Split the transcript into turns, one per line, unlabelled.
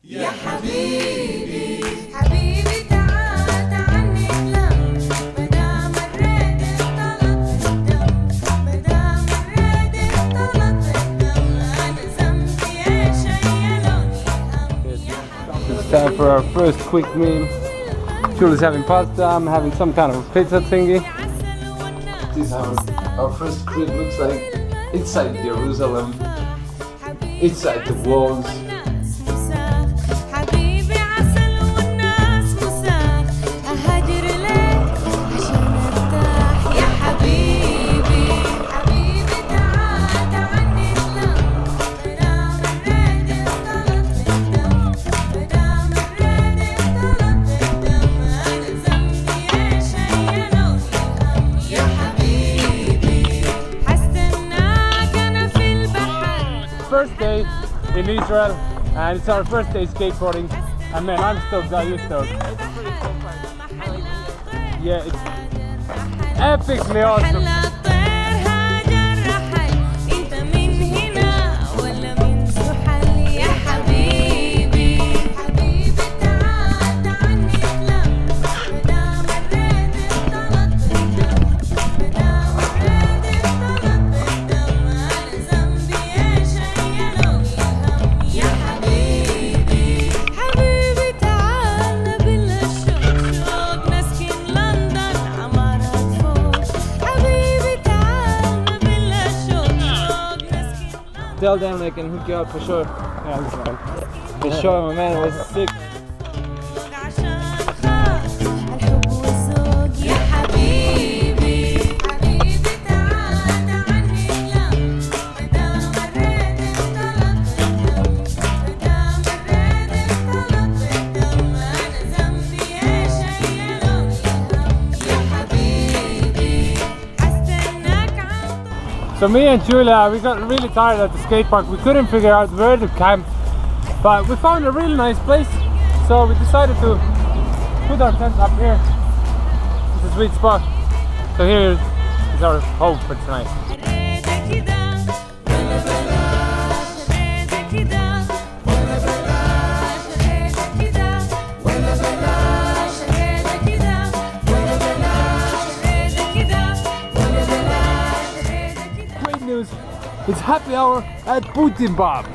يا حبيبي حبيبي تعال تعال نحلم مدام الريد اختلط الدم مدام الريد اختلط الدم أنا ذنبي إيش شيلوني هم يا حبيبي.
It's time for our first quick meal. Julie's having pasta, I'm having some kind of pizza thingy. This is how our first crib looks like. Inside Jerusalem, inside the walls.
حبيبي عسل والناس مساك أهاجر لك عشان أرتاح يا حبيبي حبيبي تعال تعال نحلم مدام الريد اختلط الدم مدام الريد اختلط الدم أنا ذنبي إيش شيلوني هم يا حبيبي حستناك أنا في البحر.
First day in Israel, and it's our first day skateboarding. And man, I'm stoked. Are you stoked? Yeah, it's epically awesome.
حلا الطير هاجر رحل انت من هنا ولا من زحل يا حبيبي حبيبي تعال تعال نحلم مدام الريد اختلط الدم مدام الريد اختلط الدم انا ذنبي ايش شيلوني هم يا حبيبي حبيبي تعال نبل الشوق شوق نسكن لندن عمارات فوق حبيبي تعال نبل الشوق شوق نسكن لندن.
Tell them they can hook you up for sure. Yeah, that's fine. Just show them, man, it was sick.
عشان خاطر الحب والذوق يا حبيبي حبيبي تعال تعال نحلم مدام الريد اختلط الدم مدام الريد اختلط الدم أنا ذنبي إيش شيلوني هم يا حبيبي حستناك عم.
So me and Julia, we got really tired at the skate park. We couldn't figure out where to camp, but we found a really nice place. So we decided to put our tent up here. It's a sweet spot. So here is our home for tonight.
ريدة كده ولا بلاش ريدة كده ولا بلاش ريدة كده ولا بلاش ريدة كده ولا بلاش ريدة كده ولا بلاش ريدة كده.
Great news! It's happy hour at Putin Bob.